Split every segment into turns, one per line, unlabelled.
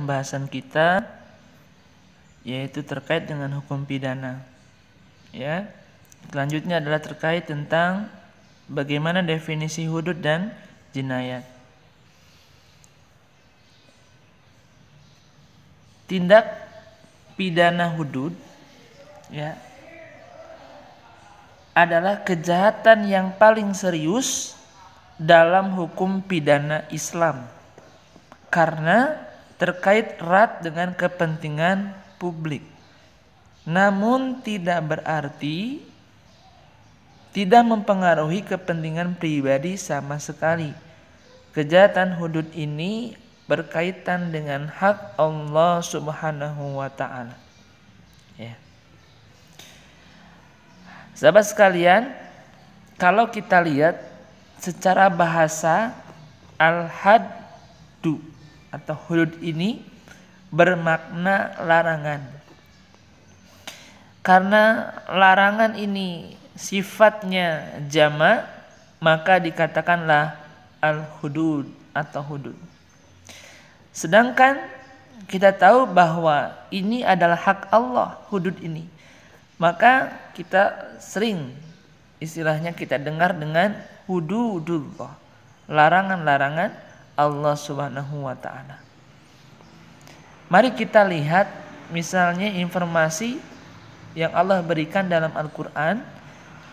pembahasan kita, yaitu terkait dengan hukum pidana. Ya. Selanjutnya adalah terkait tentang bagaimana definisi hudud dan jinayat. Tindak pidana hudud, ya, adalah kejahatan yang paling serius dalam hukum pidana Islam karena terkait erat dengan kepentingan publik. Namun tidak berarti tidak mempengaruhi kepentingan pribadi sama sekali. Kejahatan hudud ini berkaitan dengan hak Allah Subhanahu wa taala. Ya. Sahabat sekalian, kalau kita lihat secara bahasa, al-haddu atau hudud ini bermakna larangan. Karena larangan ini sifatnya jama', maka dikatakanlah al-hudud atau hudud. Sedangkan kita tahu bahwa ini adalah hak Allah, hudud ini. Maka kita sering istilahnya kita dengar dengan hududullah, larangan-larangan Allah Subhanahu wa taala. Mari kita lihat misalnya informasi yang Allah berikan dalam Al-Qur'an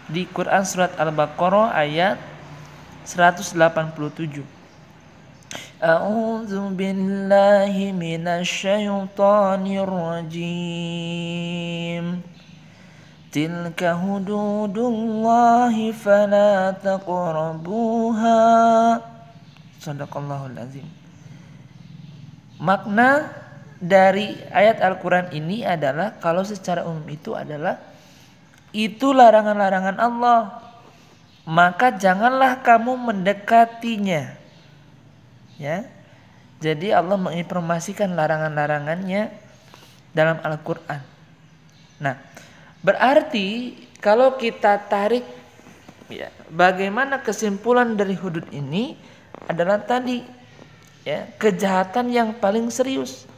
di Quran surat Al-Baqarah ayat 187. A'udzu billahi minasyaitonir rajim. Tilka hududullahi fala taqrabuha. Shadaqallahul azim. Makna dari ayat Al-Quran ini adalah kalau secara umum itu adalah itu larangan-larangan Allah, maka janganlah kamu mendekatinya. Ya. Jadi Allah menginformasikan larangan-larangannya dalam Al-Quran. Nah, berarti kalau kita tarik, ya, bagaimana kesimpulan dari hudud ini adalah tadi, ya, kejahatan yang paling serius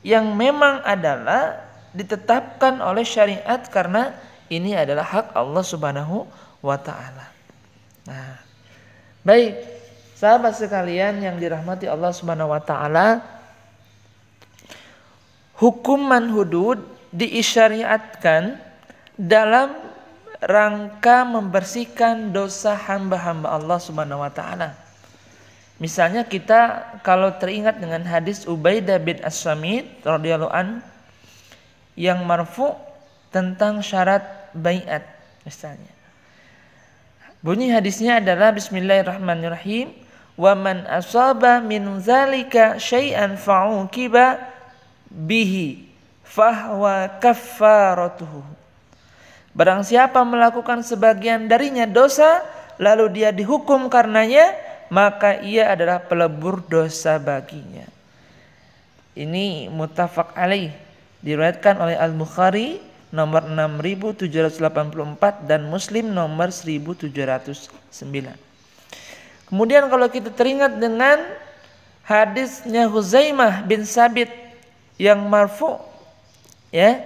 yang memang adalah ditetapkan oleh syariat karena ini adalah hak Allah Subhanahu wa taala. Nah, baik, sahabat sekalian yang dirahmati Allah Subhanahu wa taala, hukuman hudud disyariatkan dalam rangka membersihkan dosa hamba-hamba Allah Subhanahu wa taala. Misalnya kita kalau teringat dengan hadis Ubaidah bin As-Samit radhiyallahu an yang marfu tentang syarat baiat misalnya. Bunyi hadisnya adalah bismillahirrahmanirrahim, wa man asaba min zalika syai'an fa'uqiba bihi fahwa kaffaratuhu. Barang siapa melakukan sebagian darinya dosa lalu dia dihukum karenanya, maka ia adalah pelebur dosa baginya. Ini muttafaq alaih, diriwayatkan oleh Al-Bukhari nomor 6784 dan Muslim nomor 1709. Kemudian kalau kita teringat dengan hadisnya Huzaimah bin Sabit yang marfu, ya,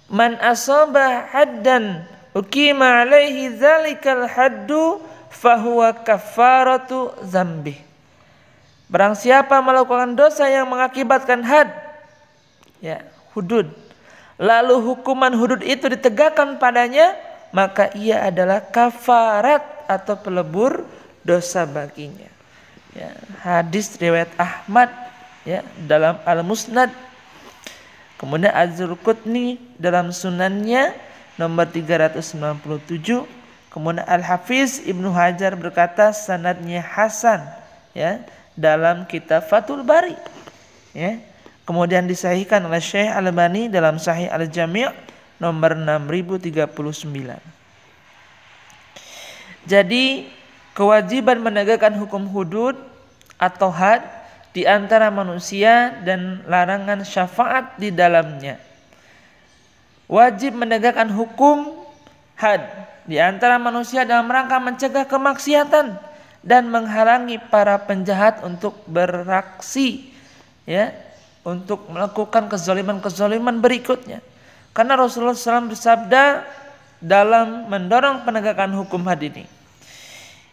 man asaba haddan uqima alaihi zalikal haddu fahuwa kafaratu dzambih. Barang siapa melakukan dosa yang mengakibatkan had, ya, hudud, lalu hukuman hudud itu ditegakkan padanya, maka ia adalah kafarat atau pelebur dosa baginya. Ya, hadis riwayat Ahmad, ya, dalam Al-Musnad. Kemudian Az-Zurqutni dalam Sunannya nomor 397. Kemudian Al-Hafiz Ibnu Hajar berkata sanadnya hasan, ya, dalam kitab Fathul Bari, ya. Kemudian disahihkan oleh Syekh Al-Albani dalam Sahih Al-Jami' nomor 6039. Jadi kewajiban menegakkan hukum hudud atau had di antara manusia dan larangan syafaat di dalamnya. Wajib menegakkan hukum had di antara manusia dalam rangka mencegah kemaksiatan dan menghalangi para penjahat untuk beraksi, ya, untuk melakukan kezaliman-kezaliman berikutnya. Karena Rasulullah SAW bersabda dalam mendorong penegakan hukum had ini,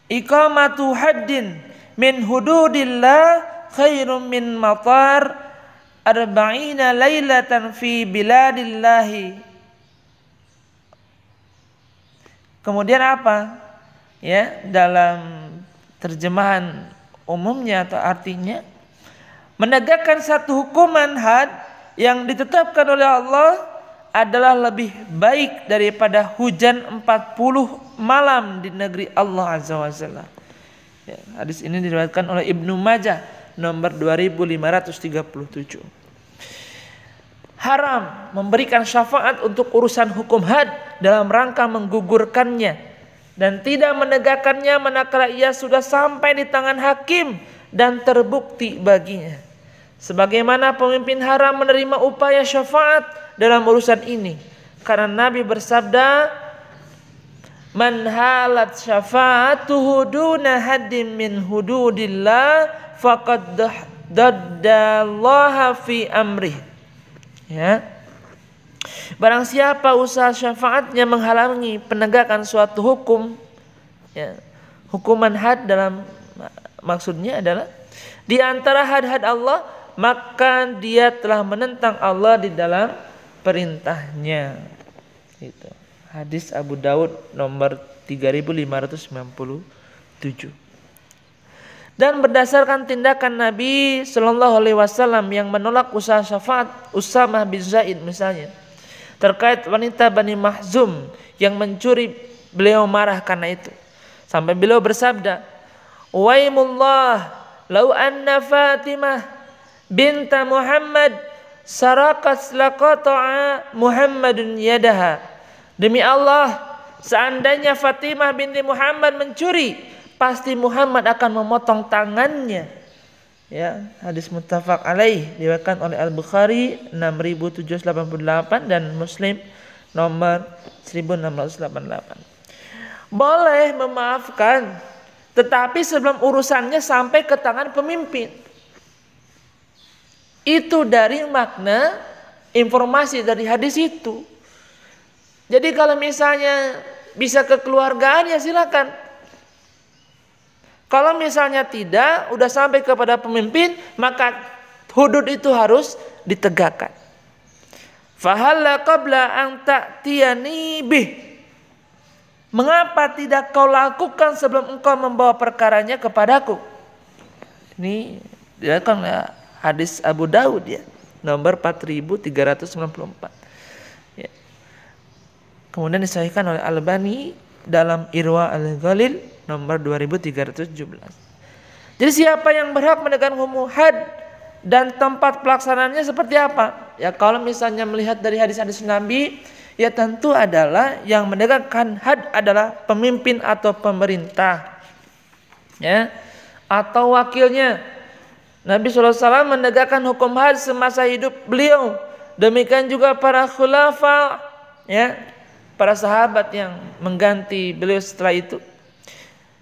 iqamatu haddin min hududillah khairum min matar arba'ina lailatan fi biladillahi. Kemudian apa? Ya, dalam terjemahan umumnya atau artinya, menegakkan satu hukuman had yang ditetapkan oleh Allah adalah lebih baik daripada hujan 40 malam di negeri Allah Azza wa Jalla. Ya, hadis ini diriwayatkan oleh Ibnu Majah nomor 2537. Haram memberikan syafaat untuk urusan hukum had dalam rangka menggugurkannya dan tidak menegakkannya manakala ia sudah sampai di tangan hakim dan terbukti baginya. Sebagaimana pemimpin haram menerima upaya syafaat dalam urusan ini, karena Nabi bersabda, man halat syafa'atuhu duna haddin min hududillah faqad daddallaha fi amrih. Ya, barang siapa usaha syafaatnya menghalangi penegakan suatu hukum, ya, hukuman had dalam maksudnya adalah di antara had-had Allah, maka dia telah menentang Allah di dalam perintahnya. Itu hadis Abu Daud nomor 3597. Dan berdasarkan tindakan Nabi Shallallahu Alaihi Wasallam yang menolak usaha syafaat Usamah bin Zaid misalnya terkait wanita Bani Mahzum yang mencuri, beliau marah karena itu sampai beliau bersabda, waimullah lau anna Fatimah binta Muhammad sarakat laqata'a Muhammadun yadaha. Demi Allah, seandainya Fatimah binti Muhammad mencuri, pasti Muhammad akan memotong tangannya. Ya, hadis muttafaq alaih diriwayatkan oleh Al-Bukhari 6788 dan Muslim nomor 1688. Boleh memaafkan, tetapi sebelum urusannya sampai ke tangan pemimpin. Itu dari makna informasi dari hadis itu. Jadi kalau misalnya bisa kekeluargaan ya silakan. Kalau misalnya tidak, udah sampai kepada pemimpin, maka hudud itu harus ditegakkan. Fahalla qabla an ta'tiyani bih. Mengapa tidak kau lakukan sebelum engkau membawa perkaranya kepadaku? Ini dia kan hadis Abu Daud ya, nomor 4394. Ya. Kemudian disahihkan oleh Al-Albani dalam Irwa Al-Ghalil nomor 2317. Jadi siapa yang berhak menegakkan hukum had dan tempat pelaksanaannya seperti apa? Ya kalau misalnya melihat dari hadis-hadis Nabi, ya tentu adalah yang menegakkan had adalah pemimpin atau pemerintah, ya, atau wakilnya. Nabi SAW menegakkan hukum had semasa hidup beliau. Demikian juga para khulafa, ya, para sahabat yang mengganti beliau setelah itu.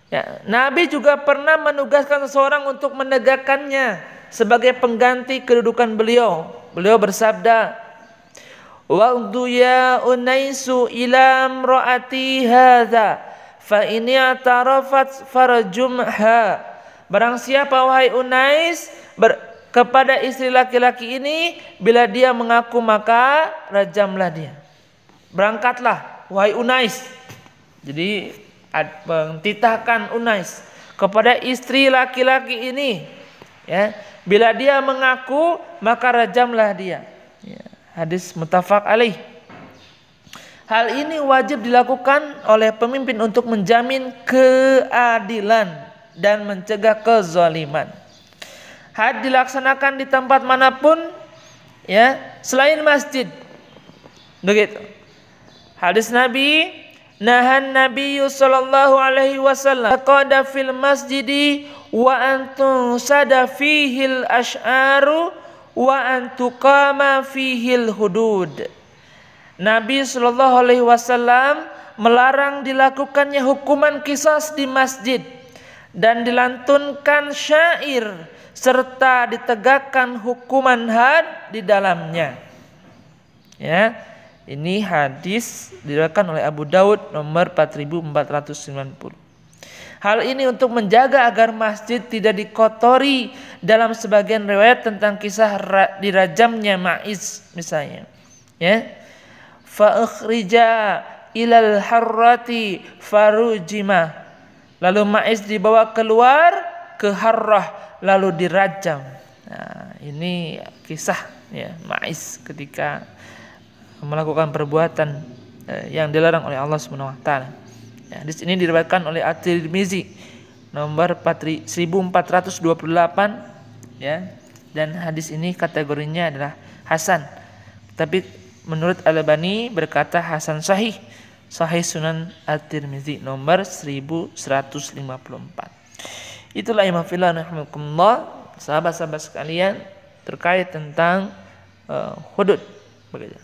Ya, Nabi juga pernah menugaskan seseorang untuk menegakkannya sebagai pengganti kedudukan beliau. Beliau bersabda, "Wa'du ya Unaisu ila imraati hadza fa in i'tarafat farjumha." Barang siapa wahai Unais kepada istri laki-laki ini, bila dia mengaku maka rajamlah dia. Berangkatlah wahai Unais. Jadi mentitahkan Unais kepada istri laki-laki ini, ya, bila dia mengaku maka rajamlah dia. Ya, hadis muttafaq alaih. Hal ini wajib dilakukan oleh pemimpin untuk menjamin keadilan dan mencegah kezaliman. Had dilaksanakan di tempat manapun, ya, selain masjid. Begitu. Hadis Nabi, nahan Nabi sallallahu alaihi wasallam qada fil masjidi wa antum sada fihil asy'aru wa antuqama fihil hudud. Nabi sallallahu alaihi wasallam melarang dilakukannya hukuman qisas di masjid dan dilantunkan syair serta ditegakkan hukuman had di dalamnya. Ya, ini hadis diriwayatkan oleh Abu Daud nomor 4490. Hal ini untuk menjaga agar masjid tidak dikotori. Dalam sebagian riwayat tentang kisah dirajamnya Ma'iz misalnya, ya, fa ukhrija ilal harrati farujima, lalu Ma'iz dibawa keluar ke Harrah lalu dirajam. Nah, ini kisah ya Ma'iz ketika melakukan perbuatan yang dilarang oleh Allah Subhanahu wa taala. Ya, hadis ini diriwayatkan oleh At-Tirmizi nomor 1428 ya, dan hadis ini kategorinya adalah hasan. Tapi menurut Al-Albani berkata hasan sahih, Sahih Sunan At-Tirmizi nomor 1154. Itulah imam fillah rahimakumullah, sahabat-sahabat sekalian, terkait tentang hudud begitu.